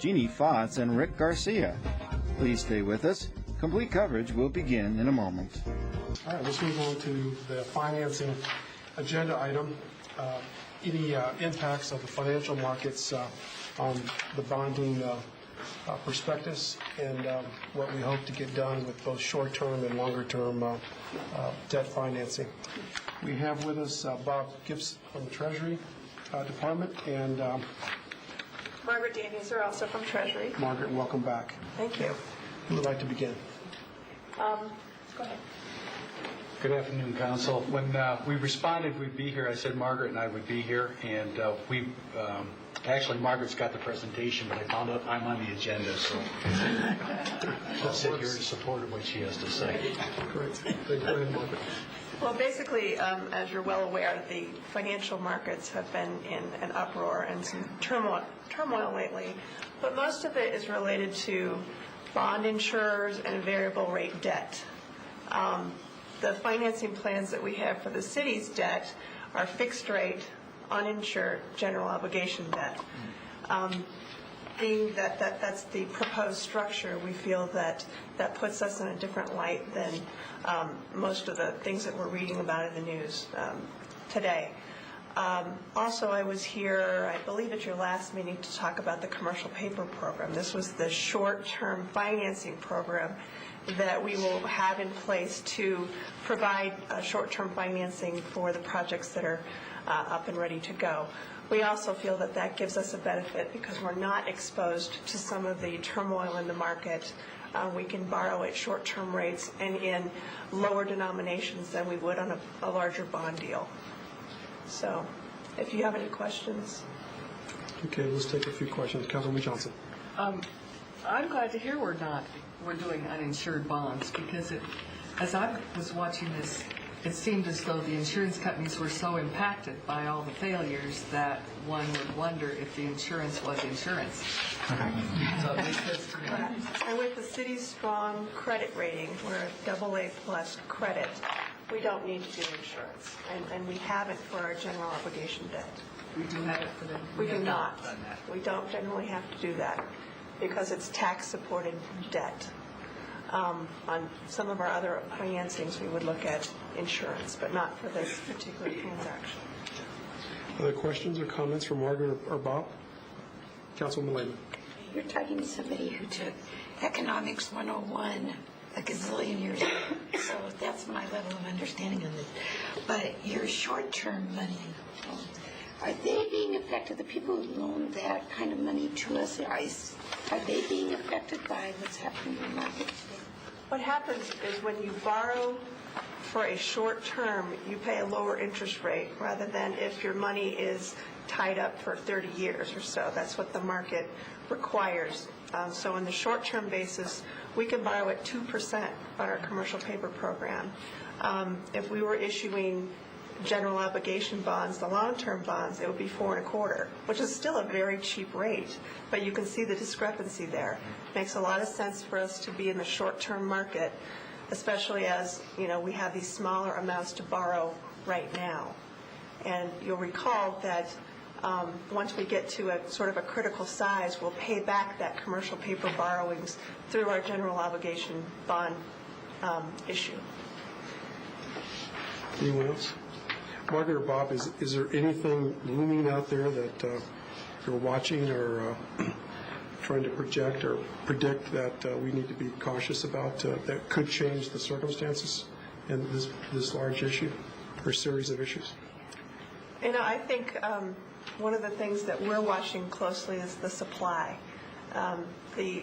Jeannie Fotz and Rick Garcia. Please stay with us. Complete coverage will begin in a moment. All right, let's move on to the financing agenda item. Any impacts of the financial markets on the bonding prospectus and what we hope to get done with both short-term and longer-term debt financing. We have with us Bob Gibbs from the Treasury Department and Margaret Davies are also from Treasury. Margaret, welcome back. Thank you. Who would like to begin? Go ahead. Good afternoon, Council. When we responded we'd be here, I said Margaret and I would be here, and actually Margaret's got the presentation, but I found out I'm on the agenda, so I'll sit here in support of what she has to say. Great. Go ahead, Margaret. Well, basically, as you're well aware, the financial markets have been in an uproar and some turmoil lately, but most of it is related to bond insurers and variable rate debt. The financing plans that we have for the city's debt are fixed rate, uninsured general obligation debt. Being that that's the proposed structure, we feel that that puts us in a different light than most of the things that we're reading about in the news today. Also, I was here, I believe at your last meeting, to talk about the commercial paper program. This was the short-term financing program that we will have in place to provide short-term financing for the projects that are up and ready to go. We also feel that that gives us a benefit because we're not exposed to some of the turmoil in the market. We can borrow at short-term rates and in lower denominations than we would on a larger bond deal. So, if you have any questions. Okay, let's take a few questions. Councilwoman Johnson. I'm glad to hear we're doing uninsured bonds because as I was watching this, it seemed as though the insurance companies were so impacted by all the failures that one would wonder if the insurance was insurance. So it makes sense to me. And with the city's strong credit rating, we're AA plus credit, we don't need to do insurance. And we haven't for our general obligation debt. We do have it for them. We do not. Done that. We don't generally have to do that because it's tax-supported debt. On some of our other financings, we would look at insurance, but not for this particular transaction. Other questions or comments from Margaret or Bob? Councilwoman Lehman. You're talking to somebody who took Economics 101 a gazillion years ago, so that's my level of understanding on this. But your short-term money, are they being affected? The people who loan that kind of money to us, are they being affected by what's happening in the market today? What happens is when you borrow for a short term, you pay a lower interest rate rather than if your money is tied up for 30 years or so. That's what the market requires. So on the short-term basis, we can borrow at 2% on our commercial paper program. If we were issuing general obligation bonds, the long-term bonds, it would be 4.25%, which is still a very cheap rate. But you can see the discrepancy there. Makes a lot of sense for us to be in the short-term market, especially as we have these smaller amounts to borrow right now. And you'll recall that once we get to a sort of a critical size, we'll pay back that commercial paper borrowings through our general obligation bond issue. Anyone else? Margaret or Bob, is there anything looming out there that you're watching or trying to project or predict that we need to be cautious about that could change the circumstances in this large issue or series of issues? I think one of the things that we're watching closely is the supply. The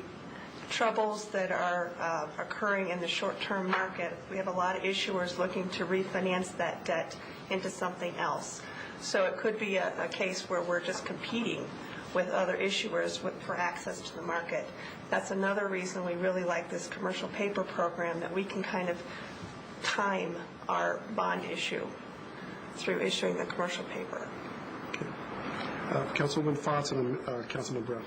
troubles that are occurring in the short-term market, we have a lot of issuers looking to refinance that debt into something else. So it could be a case where we're just competing with other issuers for access to the market. That's another reason we really like this commercial paper program, that we can kind of time our bond issue through issuing the commercial paper. Okay. Councilwoman Fotz and Councilman Brown.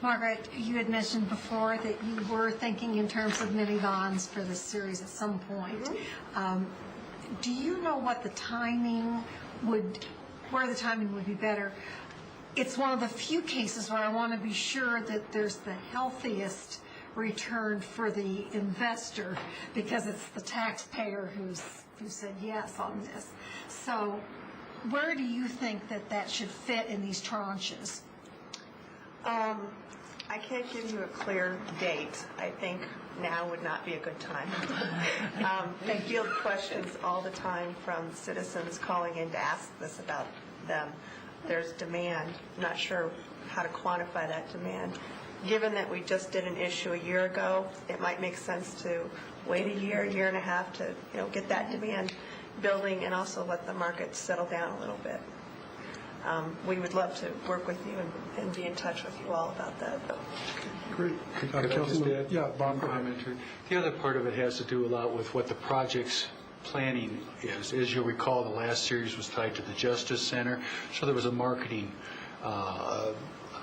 Margaret, you had mentioned before that you were thinking in terms of mini bonds for this series at some point. Mm-hmm. Do you know what the timing would be better? it's one of the few cases where I want to be sure that there's the healthiest return for the investor, because it's the taxpayer who said yes on this. So where do you think that should fit in these tranches? I can't give you a clear date. I think now would not be a good time. I field questions all the time from citizens calling in to ask this about them. There's demand. I'm not sure how to quantify that demand. Given that we just did an issue a year ago, it might make sense to wait a year and a half to get that demand building and also let the market settle down a little bit. We would love to work with you and be in touch with you all about that. Great. Could I just Councilman- add? Yeah, Bob, go ahead. Commentary. The other part of it has to do a lot with what the project's planning is. As you'll recall, the last series was tied to the Justice Center, so there was a marketing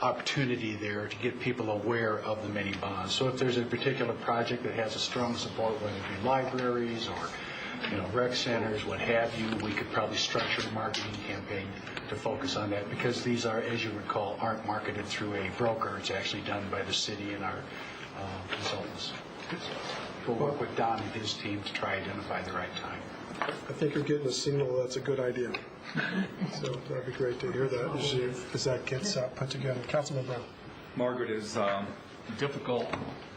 opportunity there to get people aware of the mini bonds. So if there's a particular project that has a strong support, whether it be libraries or rec centers, what have you, we could probably structure a marketing campaign to focus on that, because these are, as you recall, aren't marketed through a broker. It's actually done by the city and our consultants. We'll work with Don and his team to try to identify the right time. I think you're getting a signal that's a good idea. So that'd be great to hear that as that gets put together. Councilman Brown. Margaret, as difficult,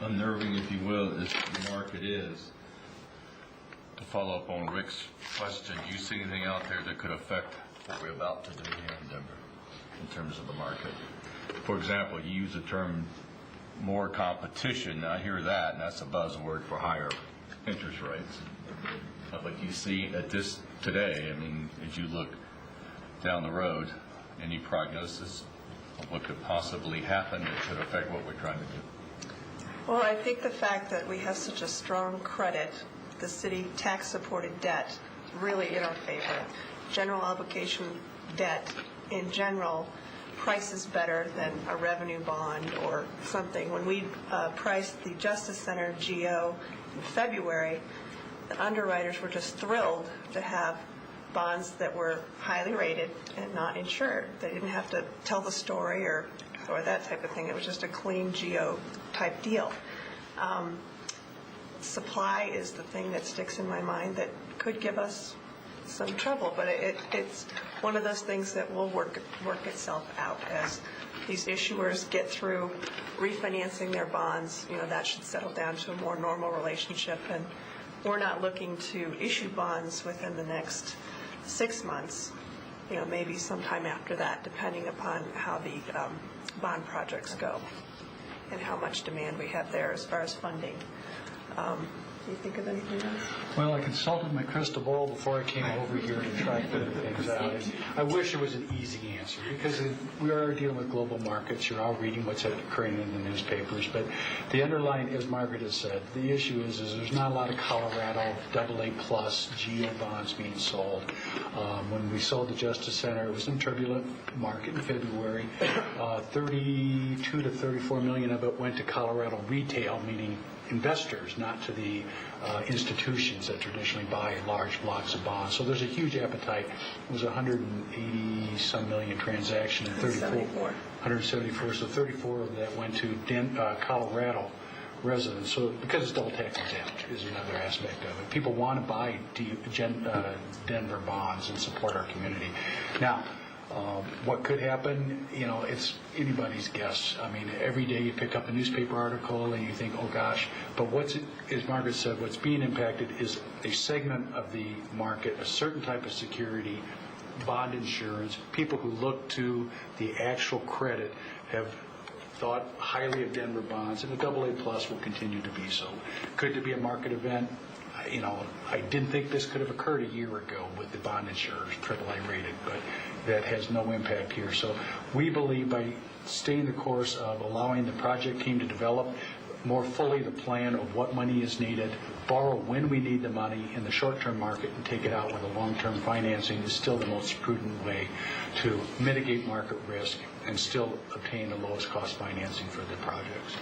unnerving, if you will, as the market is, to follow up on Rick's question, do you see anything out there that could affect what we're about to do here in Denver in terms of the market? For example, you use the term more competition. I hear that, and that's a buzzword for higher interest rates. But you see at this today, I mean, as you look down the road, any prognosis of what could possibly happen that could affect what we're trying to do? Well, I think the fact that we have such a strong credit, the city tax-supported debt, is really in our favor. General obligation debt in general prices better than a revenue bond or something. When we priced the Justice Center GO in February, the underwriters were just thrilled to have bonds that were highly rated and not insured. They didn't have to tell the story or that type of thing. It was just a clean GO type deal. Supply is the thing that sticks in my mind that could give us some trouble, but it's one of those things that will work itself out as these issuers get through refinancing their bonds. That should settle down to a more normal relationship, and we're not looking to issue bonds within the next 6 months, maybe sometime after that, depending upon how the bond projects go and how much demand we have there as far as funding. Do you think of anything else? Well, I consulted my crystal ball before I came over here to try to figure things out. I wish it was an easy answer, because we are dealing with global markets. You're all reading what's occurring in the newspapers. But the underlying, as Margaret has said, the issue is there's not a lot of Colorado AA+ GO bonds being sold. When we sold the Justice Center, it was in a turbulent market in February. 32 to 34 million of it went to Colorado retail, meaning investors, not to the institutions that traditionally buy large blocks of bonds. So there's a huge appetite. It was 180-some million transaction, and 174. So 34 of that went to Colorado residents. So because it's double tax exempt is another aspect of it. People want to buy Denver bonds and support our community. Now, what could happen, it's anybody's guess. I mean, every day you pick up a newspaper article and you think, oh gosh, but as Margaret said, what's being impacted is a segment of the market, a certain type of security, bond insurance. People who look to the actual credit have thought highly of Denver bonds, and the AA+ will continue to be so. Could there be a market event? I didn't think this could have occurred a year ago with the bond insurers, AAA rated, but that has no impact here. So we believe by staying the course of allowing the project team to develop more fully the plan of what money is needed, borrow when we need the money in the short-term market, and take it out with a long-term financing is still the most prudent way to mitigate market risk and still obtain the lowest cost financing for the projects.